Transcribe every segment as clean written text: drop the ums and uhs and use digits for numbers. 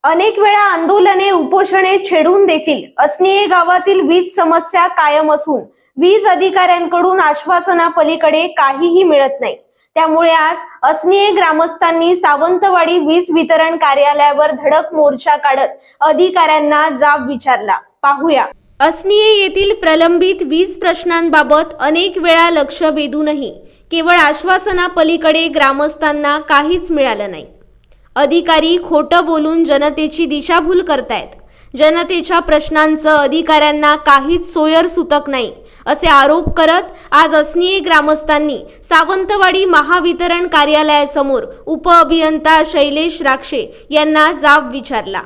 अनेक वेळा आंदोलने उपोषणे छेडून देखील असनिये गावातील वीज समस्या कायम असून वीज अधिकाऱ्यांकडून आश्वासनापलीकडे काहीही मिळत नाही। त्यामुळे आज असनिये ग्रामस्थांनी सावंतवाडी वीज वितरण कार्यालयावर धडक मोर्चा काढत अधिकाऱ्यांना जाब विचारला। पाहूया। असनिये येथील प्रलंबित वीज प्रश्नांबाबत अनेक वेळा लक्ष वेधूनही केवळ आश्वासनापलीकडे ग्रामस्थांना काहीच मिळालं नाही। अधिकारी खोटं बोलून जनतेची दिशाभूल करतायत। जनतेच्या प्रश्नांचं अधिकाऱ्यांना काहीच सोयर सुतक नाही असे आरोप करत आज असनिये ग्रामस्थांनी सावंतवाडी महावितरण कार्यालयासमोर उपअभियंता शैलेश राक्षे यांना जाब विचारला।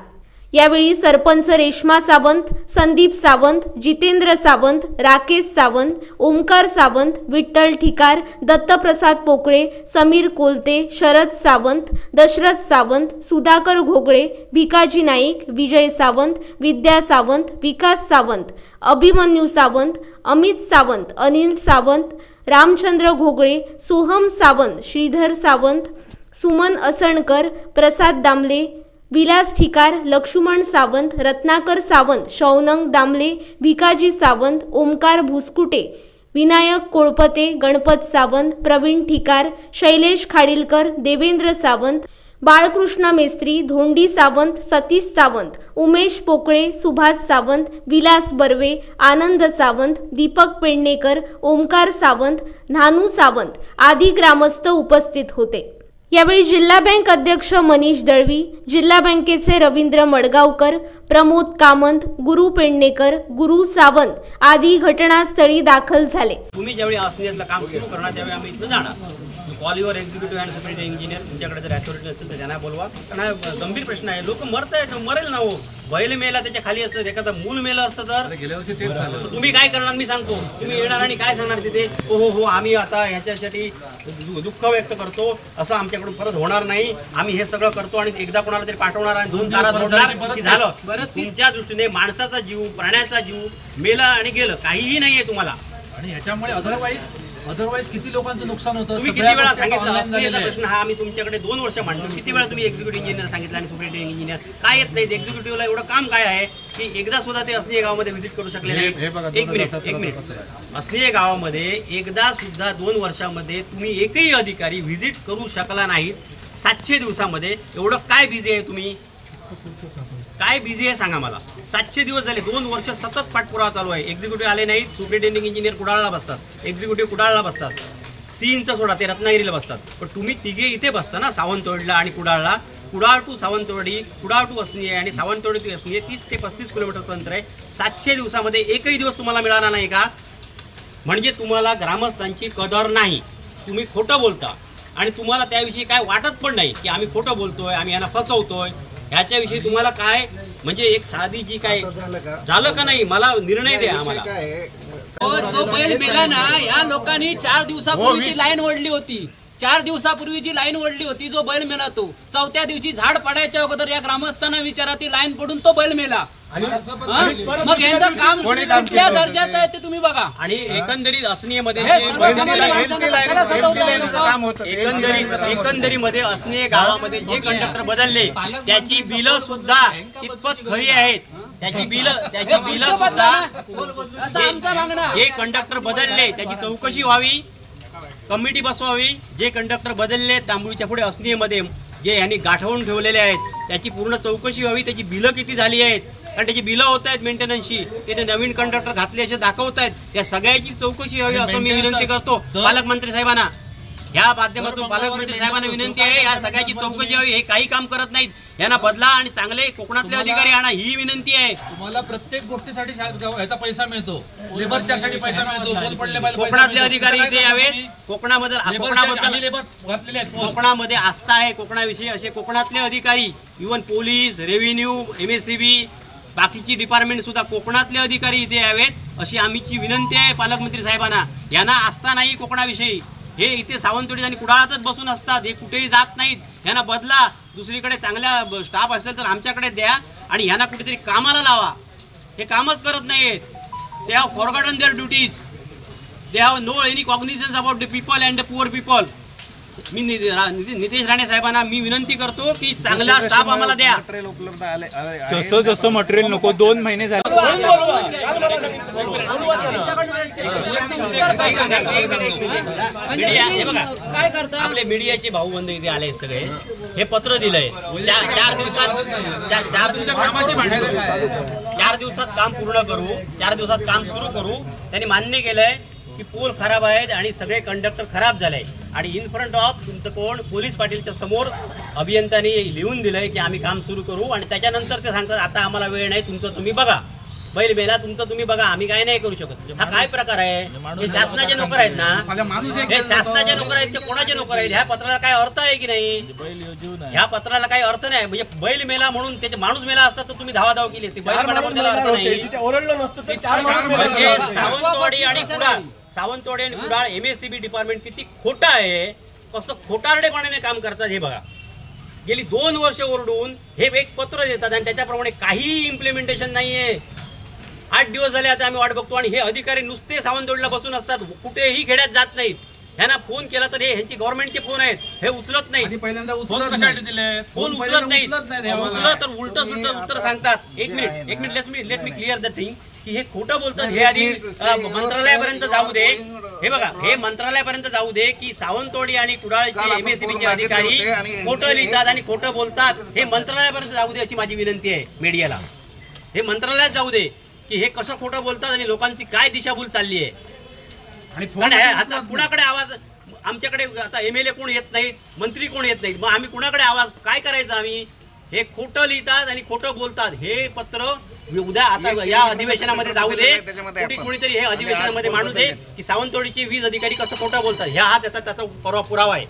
यावेळी सरपंच रेश्मा सावंत, संदीप सावंत, जितेंद्र सावंत, राकेश सावंत, ओमकार सावंत, विठ्ठल ठिकार, दत्तप्रसाद पोकळे, समीर कोलते, शरद सावंत, दशरथ सावंत, सुधाकर घोगळे, भिकाजी नाईक, विजय सावंत, विद्या सावंत, विकास सावंत, अभिमन्यू सावंत, अमित सावंत, अनिल सावंत, रामचंद्र घोगळे, सोहम सावंत, श्रीधर सावंत, सुमन असणकर, प्रसाद दामले, विलास ठिकार, लक्ष्मण सावंत, रत्नाकर सावंत, शौनंग दामले, भिकाजी सावंत, ओमकार भुसकुटे, विनायक कोळपते, गणपत सावंत, प्रवीण ठिकार, शैलेश खाडीलकर, देवेंद्र सावंत, बाळकृष्ण मेस्त्री, धोंडी सावंत, सतीश सावंत, उमेश पोकळे, सुभाष सावंत, विलास बर्वे, आनंद सावंत, दीपक पेडणेकर, ओमकार सावंत, नानू सावंत आदी ग्रामस्थ उपस्थित होते। यावेळी जिल्हा बँक अध्यक्ष मनीष दळवी, जिल्हा बँकेचे रवींद्र मडगावकर, प्रमोद कामंत, गुरु पेडणेकर, गुरु सावंत आदी घटनास्थळी दाखल झाले। तुम्ही ज्यावेळी असनियेतलं काम सुरू करणार त्यावेळी आम्ही इथं जाणार। कॉलीवर एक्झिक्युटिव्ह अँड सुपरिटेंडेंट इंजिनियर तुमच्याकडे जर अथॉरिटी असेल तर त्यांना बोलवा। कारण गंभीर प्रश्न आहे, लोक मरत आहेत, मरेल ना हो। बैल मेला त्याच्या खाली असतं, एखादा मूल मेलं असतं तर तुम्ही काय करणार मी सांगतो। तुम्ही येणार आणि काय सांगणार तिथे, हो आम्ही आता ह्याच्यासाठी दुःख व्यक्त करतो, असं आमच्याकडून परत होणार नाही, आम्ही हे सगळं करतो आणि एकदा कोणाला तरी पाठवणार आणि 2 तारा जोडणार की झालं। तुमच्या दृष्टीने माणसाचा जीव, प्राण्याचा जीव मेला आणि गेलं, काहीही नाहीये तुम्हाला। आणि ह्याच्यामुळे अदरवाईज किती लोकांचं नुकसान होतं। तुम्ही किती वेळा सांगितलं असनियेचा प्रश्न हा आम्ही तुमच्याकडे 2 वर्ष मांडतो, किती वेळा तुम्ही एक्झिक्युटिव्ह इंजिनियर सांगितलं आणि सुपरिटेंडेंट इंजिनियर काय येत नाही। एक्झिक्युटिव्हला एवढं काम काय आहे की एकदा सुद्धा ते असनिये गावामध्ये व्हिजिट करू शकले नाही। एक मिनिट असनिये गावामध्ये एकदा सुद्धा 2 वर्षामध्ये तुम्ही एकही अधिकारी व्हिजिट करू शकला नाहीत। 700 दिवसामध्ये एवढं काय बिझी आहे तुम्ही, काय बिझी आहे सांगा मला। 700 दिवस झाले, 2 वर्ष सतत पाठपुरावा चालू आहे। एक्झिक्युटिव्ह आले नाहीत, सुपरिटेंडिंग इंजिनियर कुडाळला बसतात, एक्झिक्युटिव्ह कुडाळला बसतात, सीईनचं सोडा ते रत्नागिरीला बसतात, पण तुम्ही तिघे इथे बसता ना, सावंतवाडीला आणि कुडाळला। कुडाळ टू सावंतवाडी, कुडाळ टू असनिये आणि सावंतवाडी टू असनिये 30 ते 35 किलोमीटरचं अंतर आहे। 700 दिवसामध्ये एकही दिवस तुम्हाला मिळाला नाही का? म्हणजे तुम्हाला ग्रामस्थांची कदर नाही, तुम्ही खोटं बोलता आणि तुम्हाला त्याविषयी काय वाटत पण नाही की आम्ही खोटं बोलतोय, आम्ही यांना फसवतोय। ह्याच्याविषयी तुम्हाला काय म्हणजे एक साधी जी काय झालं का नाही, मला निर्णय द्या आम्हाला। जो बैल मेला ना, या लोकांनी 4 दिवसापूर्वी लाईन ओढली होती। 4 दिवसापूर्वी जी लाईन ओढली होती, जो बैल मेला तो 4थ्या दिवशी झाड पडायच्या अगोदर या ग्रामस्थांना विचारा, ती लाईन पडून तो बैल मेला। मग यांचं काम कुठल्या दर्जाचं आहे ते तुम्ही बघा। आणि एकंदरीत असनियेमध्ये एकंदरीमध्ये असनिये गावामध्ये जे कंडक्टर बदलले त्याची बिलं सुद्धा इतपत खरी आहेत। त्याची बिलं सुद्धा जे कंडक्टर बदलले त्याची चौकशी व्हावी, कमिटी बसवावी। जे कंडक्टर बदलले तांबुळीच्या पुढे असनियेमध्ये जे यांनी गाठवून ठेवलेले आहेत त्याची पूर्ण चौकशी व्हावी। त्याची बिलं किती झाली आहेत, कारण त्याची बिलं होत आहेत मेंटेनन्सची, ते नवीन कंडक्टर घातले असे दाखवत आहेत, त्या सगळ्याची चौकशी व्हावी असं मी विनंती करतो पालकमंत्री साहेबांना। या माध्यमातून पालकमंत्री साहेबांना विनंती आहे, या सगळ्याची चौकशी व्हावी। हे काही काम करत नाहीत, यांना बदला आणि चांगले कोकणातले अधिकारी आणा, ही विनंती आहे। तुम्हाला प्रत्येक गोष्टीसाठी ह्याचा पैसा मिळतो, लेबर चार्जसाठी पैसा मिळतो, बोल पडले कोकणातले अधिकारी इथे यावेत। कोकणामध्ये आस्था आहे कोकणाविषयी, असे कोकणातले अधिकारी, इव्हन पोलीस, रेव्हेन्यू, MSCB बाकीची डिपार्टमेंट सुद्धा कोकणातले अधिकारी इथे यावेत अशी आमची विनंती आहे पालकमंत्री साहेबांना। यांना आस्था नाही कोकणाविषयी, हे इथे सावंतवाडी आणि कुडाळातच बसून असतात, हे कुठेही जात नाहीत। यांना बदला, दुसरीकडे चांगला स्टाफ असेल तर आमच्याकडे द्या आणि यांना कुठेतरी कामाला लावा। हे कामच करत नाहीत। They have forgotten their duties, they have no any cognizance about the people and the poor people. मी नितेश राणे साहेबांना मी विनंती करतो की चांगला स्टाफ आम्हाला द्या. उपलब्ध आले जसं जसं मटेरियल नको 2 महिने झाले हे बघा काय करता आपले मीडियाचे भाऊबंद इथे आले सगळे. हे पत्र दिलंय 4 दिवसात काम पूर्ण करू, 4 दिवसात काम सुरू करू. त्यांनी मान्य केलंय की पोल खराब आहेत आणि सगळे कंडक्टर खराब झाले आणि इन फ्रंट ऑफ तुमचं कोण पोलीस पाटीलच्या समोर अभियंत्यांनी लिहून दिलंय की आम्ही काम सुरू करू. आणि त्याच्यानंतर ते सांगतात आता आम्हाला वेळ नाही, तुमचं तुम्ही बघा, बैल मेला तुमचं तुम्ही बघा, आम्ही काय नाही करू शकत. हा काय प्रकार आहे? हे शासनाचे नोकर आहेत ना, हे शासनाचे नोकर आहेत ते कोणाचे नोकर आहेत? ह्या पत्राला काय अर्थ आहे की नाही? ह्या पत्राला काही अर्थ नाही. म्हणजे बैल मेला म्हणून त्याचे माणूस मेला असता तर तुम्ही धावाधाव केली असती. बैल मेला म्हणून त्याला अर्थ नाही. म्हणजे सावंतवाडी आणि कुडाळ, सावंतवाडी आणि कुडाळ MSCB डिपार्टमेंट किती खोटं आहे, कसं खोटारडेपणाने काम करतात हे बघा. गेली 2 वर्ष ओरडून हे एक पत्र देतात आणि त्याच्याप्रमाणे काही इम्प्लिमेंटेशन नाहीये. 8 दिवस झाले आता आम्ही वाट बघतो आणि हे अधिकारी नुसते सावंतवाडीला बसून असतात, कुठेही खेड्यात जात नाहीत. ह्यांना फोन केला तर हे ह्यांची गव्हर्नमेंटचे फोन आहेत, हे उचलत नाहीत. पहिल्यांदा फोन उचलत नाहीत, उचलत तर उलट उत्तर सांगतात. एक minute let me clear the thing की हे खोटं बोलतात. हे आधी मंत्रालयापर्यंत जाऊ दे. हे बघा, हे मंत्रालयापर्यंत जाऊ दे की सावंतवाडी आणि कुडाळचे MSCBचे अधिकारी खोटं लिहितात आणि खोटं बोलतात. हे मंत्रालयापर्यंत जाऊ दे अशी माझी विनंती आहे मीडियाला. हे मंत्रालयात जाऊ दे की हे कसं खोटं बोलतात आणि लोकांची काय दिशाभूल चालली आहे. आणि आता कुणाकडे आवाज, आमच्याकडे आता MLA कोण येत नाहीत, मंत्री कोण येत नाहीत, मग आम्ही कुणाकडे आवाज काय करायचं? आम्ही हे खोटं लिहितात आणि खोटं बोलतात. हे पत्र उद्या आता या अधिवेशनामध्ये जाऊ दे, कोणीतरी हे अधिवेशनामध्ये मांडू दे की सावंतवाडीचे 20 अधिकारी कसं खोटं बोलतात. हा त्याचा पुरावा आहे.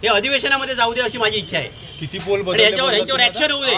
हे अधिवेशनामध्ये जाऊ दे अशी माझी इच्छा आहे. किती पोल ह्याच्यावर ऍक्शन होऊ दे.